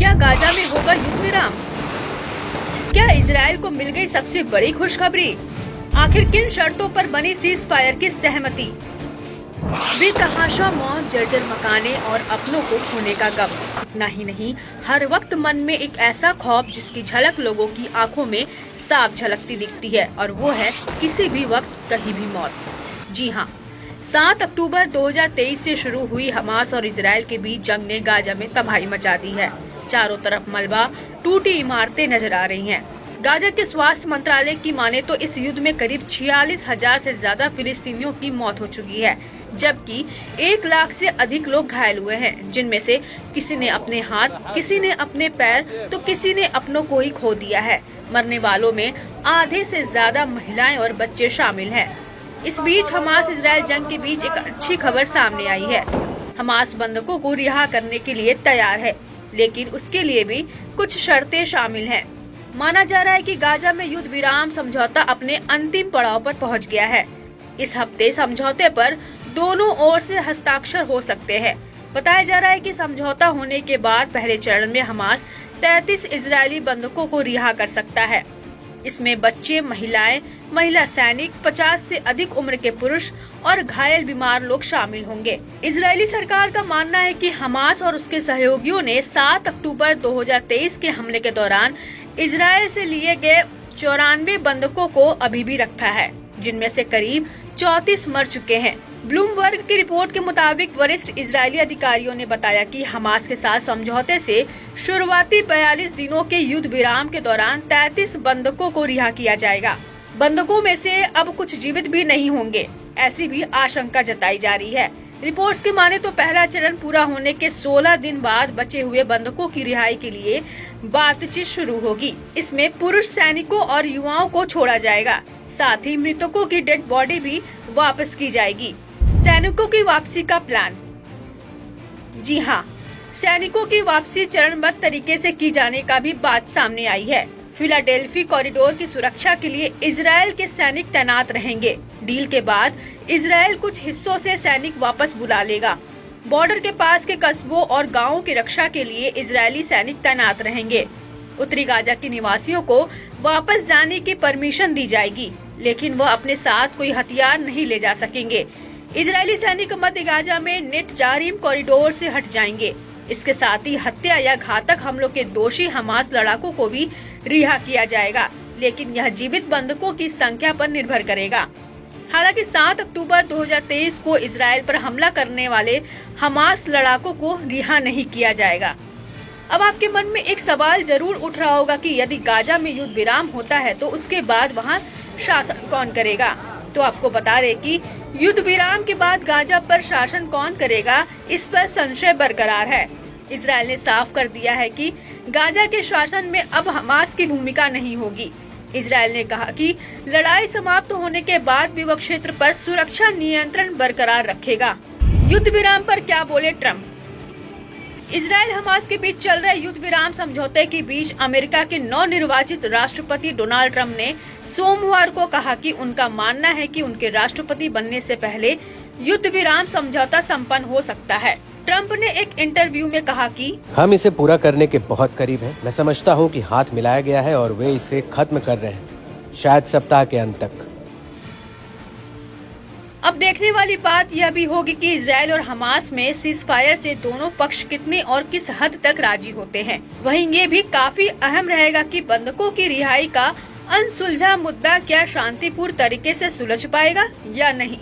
क्या गाजा में होगा युद्ध विराम? क्या इजराइल को मिल गई सबसे बड़ी खुशखबरी? आखिर किन शर्तों पर बनी सीज फायर की सहमति? बेतहाशा मौत, जर्जर मकाने और अपनों को खोने का गम। इतना ही नहीं, हर वक्त मन में एक ऐसा खौफ जिसकी झलक लोगों की आंखों में साफ झलकती दिखती है, और वो है किसी भी वक्त कहीं भी मौत। जी हाँ, 7 अक्टूबर 2023 से शुरू हुई हमास और इजराइल के बीच जंग ने गाजा में तबाही मचा दी है। चारों तरफ मलबा, टूटी इमारतें नजर आ रही हैं। गाजा के स्वास्थ्य मंत्रालय की माने तो इस युद्ध में करीब 46,000 से ज्यादा फिलिस्तीनियों की मौत हो चुकी है, जबकि 1 लाख से अधिक लोग घायल हुए हैं, जिनमें से किसी ने अपने हाथ, किसी ने अपने पैर, तो किसी ने अपनों को ही खो दिया है। मरने वालों में आधे से ज्यादा महिलाएं और बच्चे शामिल हैं। इस बीच हमास इजराइल जंग के बीच एक अच्छी खबर सामने आई है। हमास बंधकों को रिहा करने के लिए तैयार है, लेकिन उसके लिए भी कुछ शर्तें शामिल हैं। माना जा रहा है कि गाजा में युद्ध विराम समझौता अपने अंतिम पड़ाव पर पहुंच गया है। इस हफ्ते समझौते पर दोनों ओर से हस्ताक्षर हो सकते हैं। बताया जा रहा है कि समझौता होने के बाद पहले चरण में हमास 33 इजरायली बंधकों को रिहा कर सकता है। इसमें बच्चे, महिलाएं, महिला सैनिक, 50 से अधिक उम्र के पुरुष और घायल बीमार लोग शामिल होंगे। इजरायली सरकार का मानना है कि हमास और उसके सहयोगियों ने 7 अक्टूबर 2023 के हमले के दौरान इजराइल से लिए गए 94 बंधकों को अभी भी रखा है, जिनमें से करीब 34 मर चुके हैं। ब्लूमबर्ग की रिपोर्ट के मुताबिक वरिष्ठ इजरायली अधिकारियों ने बताया कि हमास के साथ समझौते से शुरुआती 42 दिनों के युद्ध विराम के दौरान 33 बंधकों को रिहा किया जाएगा। बंधकों में से अब कुछ जीवित भी नहीं होंगे, ऐसी भी आशंका जताई जा रही है। रिपोर्ट्स के माने तो पहला चरण पूरा होने के 16 दिन बाद बचे हुए बंधकों की रिहाई के लिए बातचीत शुरू होगी। इसमें पुरुष सैनिकों और युवाओं को छोड़ा जाएगा, साथ ही मृतकों की डेड बॉडी भी वापस की जाएगी। सैनिकों की वापसी का प्लान। जी हाँ, सैनिकों की वापसी चरणबद्ध तरीके से की जाने का भी बात सामने आई है। फिलाडेल्फी कॉरिडोर की सुरक्षा के लिए इजराइल के सैनिक तैनात रहेंगे। डील के बाद इजराइल कुछ हिस्सों से सैनिक वापस बुला लेगा। बॉर्डर के पास के कस्बों और गांवों की रक्षा के लिए इजरायली सैनिक तैनात रहेंगे। उत्तरी गाजा के निवासियों को वापस जाने की परमिशन दी जाएगी, लेकिन वह अपने साथ कोई हथियार नहीं ले जा सकेंगे। इजरायली सैनिक मध्य गाजा में नेट जारिम कॉरिडोर से हट जाएंगे। इसके साथ ही हत्या या घातक हमलों के दोषी हमास लड़ाकों को भी रिहा किया जाएगा, लेकिन यह जीवित बंधकों की संख्या पर निर्भर करेगा। हालांकि 7 अक्टूबर 2023 को इजराइल पर हमला करने वाले हमास लड़ाकों को रिहा नहीं किया जाएगा। अब आपके मन में एक सवाल जरूर उठ रहा होगा कि यदि गाजा में युद्ध विराम होता है तो उसके बाद वहां शासन कौन करेगा। तो आपको बता दें कि युद्ध विराम के बाद गाजा पर शासन कौन करेगा, इस पर संशय बरकरार है। इजराइल ने साफ कर दिया है कि गाजा के शासन में अब हमास की भूमिका नहीं होगी। इजराइल ने कहा कि लड़ाई समाप्त होने के बाद भी वह क्षेत्र पर सुरक्षा नियंत्रण बरकरार रखेगा। युद्ध विराम पर क्या बोले ट्रंप? इजराइल हमास के बीच चल रहे युद्ध विराम समझौते के बीच अमेरिका के नवनिर्वाचित राष्ट्रपति डोनाल्ड ट्रंप ने सोमवार को कहा कि उनका मानना है कि उनके राष्ट्रपति बनने से पहले युद्ध विराम समझौता संपन्न हो सकता है। ट्रंप ने एक इंटरव्यू में कहा कि हम इसे पूरा करने के बहुत करीब हैं। मैं समझता हूं कि हाथ मिलाया गया है और वे इसे खत्म कर रहे हैं, शायद सप्ताह के अंत तक। अब देखने वाली बात यह भी होगी कि इजराइल और हमास में सीज फायर से दोनों पक्ष कितने और किस हद तक राजी होते हैं। वहीं ये भी काफी अहम रहेगा कि बंधकों की रिहाई का अनसुलझा मुद्दा क्या शांतिपूर्ण तरीके से सुलझ पाएगा या नहीं।